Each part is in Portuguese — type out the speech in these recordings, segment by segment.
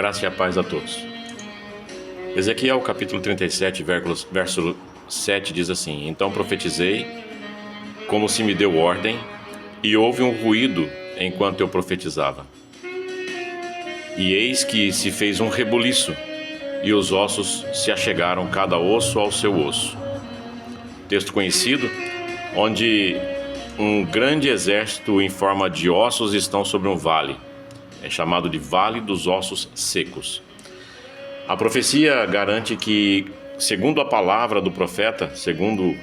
graça e a paz a todos. Ezequiel capítulo 37, verso 7 diz assim: Então profetizei, como se me deu ordem, e houve um ruído enquanto eu profetizava. E eis que se fez um rebuliço, e os ossos se achegaram cada osso ao seu osso. Texto conhecido, onde um grande exército em forma de ossos estão sobre um vale. É chamado de Vale dos Ossos Secos. A profecia garante que, segundo a palavra do profeta, segundo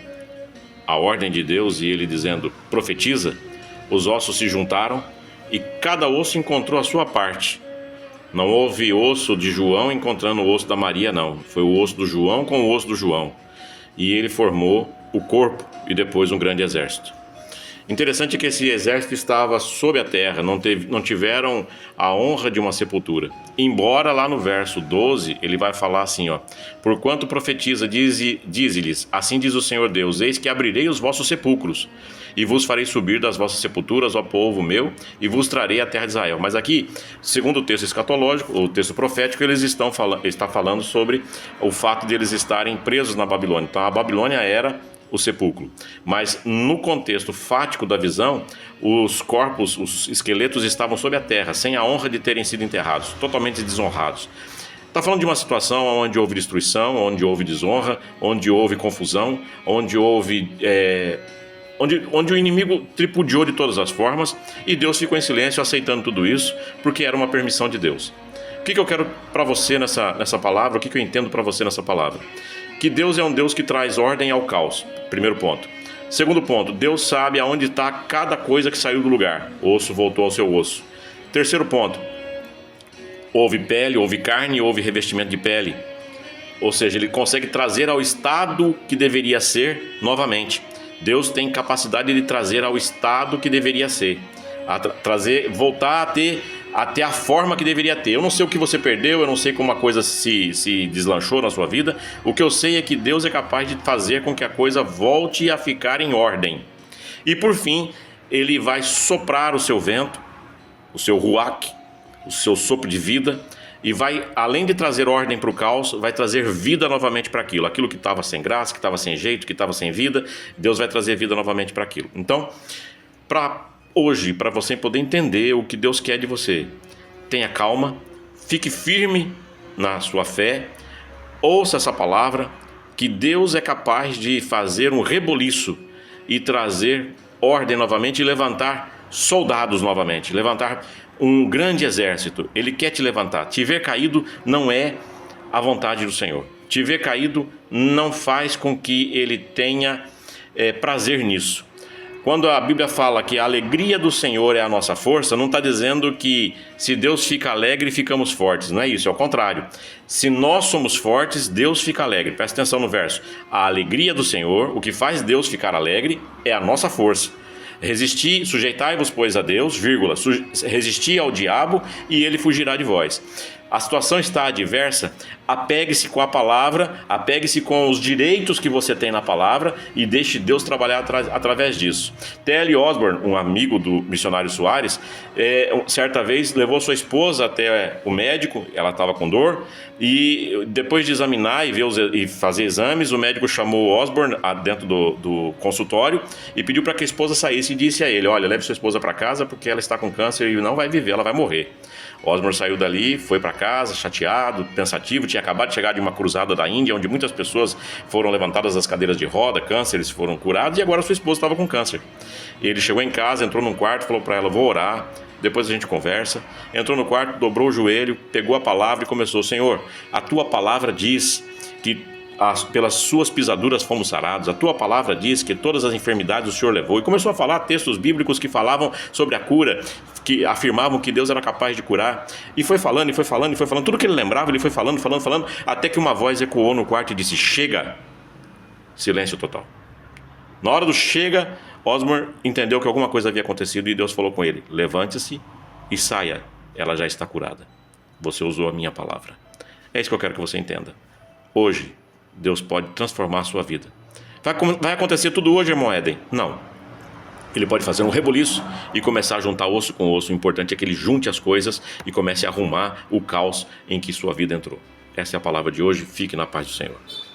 a ordem de Deus, e ele dizendo, profetiza, os ossos se juntaram e cada osso encontrou a sua parte. Não houve osso de João encontrando o osso da Maria, não. Foi o osso do João com o osso do João. E ele formou o corpo e depois um grande exército. Interessante que esse exército estava sob a terra, não tiveram a honra de uma sepultura. Embora lá no verso 12 ele vai falar assim, porquanto profetiza, dize-lhes, assim diz o Senhor Deus, eis que abrirei os vossos sepulcros, e vos farei subir das vossas sepulturas, ó povo meu, e vos trarei a terra de Israel. Mas aqui, segundo o texto escatológico, o texto profético, está falando sobre o fato de eles estarem presos na Babilônia. Então a Babilônia era o sepulcro, mas no contexto fático da visão, os corpos, os esqueletos estavam sob a terra, sem a honra de terem sido enterrados, totalmente desonrados. Está falando de uma situação onde houve destruição, onde houve desonra, onde houve confusão, onde houve onde o inimigo tripudiou de todas as formas, e Deus ficou em silêncio aceitando tudo isso, porque era uma permissão de Deus. O que eu quero para você nessa palavra? O que eu entendo para você nessa palavra? Que Deus é um Deus que traz ordem ao caos. Primeiro ponto. Segundo ponto, Deus sabe aonde está cada coisa que saiu do lugar. O osso voltou ao seu osso. Terceiro ponto, houve pele, houve carne, houve revestimento de pele. Ou seja, ele consegue trazer ao estado que deveria ser novamente. Deus tem capacidade de trazer ao estado que deveria ser. Voltar a ter a forma que deveria ter. Eu não sei o que você perdeu, eu não sei como a coisa se deslanchou na sua vida. O que eu sei é que Deus é capaz de fazer com que a coisa volte a ficar em ordem. E por fim, Ele vai soprar o seu vento, o seu ruach, o seu sopro de vida, e vai, além de trazer ordem para o caos, vai trazer vida novamente para aquilo. Aquilo que estava sem graça, que estava sem jeito, que estava sem vida, Deus vai trazer vida novamente para aquilo. Então, hoje, para você poder entender o que Deus quer de você, tenha calma, fique firme na sua fé, ouça essa palavra, que Deus é capaz de fazer um reboliço e trazer ordem novamente e levantar soldados novamente, levantar um grande exército. Ele quer te levantar. Te ver caído não é a vontade do Senhor. Te ver caído não faz com que Ele tenha prazer nisso. Quando a Bíblia fala que a alegria do Senhor é a nossa força, não está dizendo que se Deus fica alegre, ficamos fortes. Não é isso, é o contrário. Se nós somos fortes, Deus fica alegre. Presta atenção no verso. A alegria do Senhor, o que faz Deus ficar alegre, é a nossa força. Sujeitai-vos, pois, a Deus, resisti ao diabo e ele fugirá de vós. A situação está adversa, apegue-se com a palavra, apegue-se com os direitos que você tem na palavra e deixe Deus trabalhar através disso. T.L. Osborne, um amigo do missionário Soares, certa vez levou sua esposa até o médico, ela estava com dor, e depois de examinar e fazer exames, o médico chamou Osborne dentro do consultório e pediu para que a esposa saísse e disse a ele, olha, leve sua esposa para casa porque ela está com câncer e não vai viver, ela vai morrer. Osborne saiu dali, foi para casa, chateado, pensativo, tinha acabado de chegar de uma cruzada da Índia, onde muitas pessoas foram levantadas das cadeiras de roda, cânceres foram curados, e agora sua esposa estava com câncer. Ele chegou em casa, entrou num quarto, falou para ela, vou orar, depois a gente conversa. Entrou no quarto, dobrou o joelho, pegou a palavra e começou, Senhor, a tua palavra diz que pelas suas pisaduras fomos sarados, a tua palavra diz que todas as enfermidades o Senhor levou, e começou a falar textos bíblicos que falavam sobre a cura, que afirmavam que Deus era capaz de curar, e foi falando, tudo que ele lembrava, ele foi falando, até que uma voz ecoou no quarto e disse, chega, silêncio total. Na hora do chega, Osborne entendeu que alguma coisa havia acontecido e Deus falou com ele, levante-se e saia, ela já está curada, você usou a minha palavra. É isso que eu quero que você entenda. Hoje, Deus pode transformar a sua vida. Vai acontecer tudo hoje, irmão Éden? Não. Ele pode fazer um rebuliço e começar a juntar osso com osso. O importante é que ele junte as coisas e comece a arrumar o caos em que sua vida entrou. Essa é a palavra de hoje. Fique na paz do Senhor.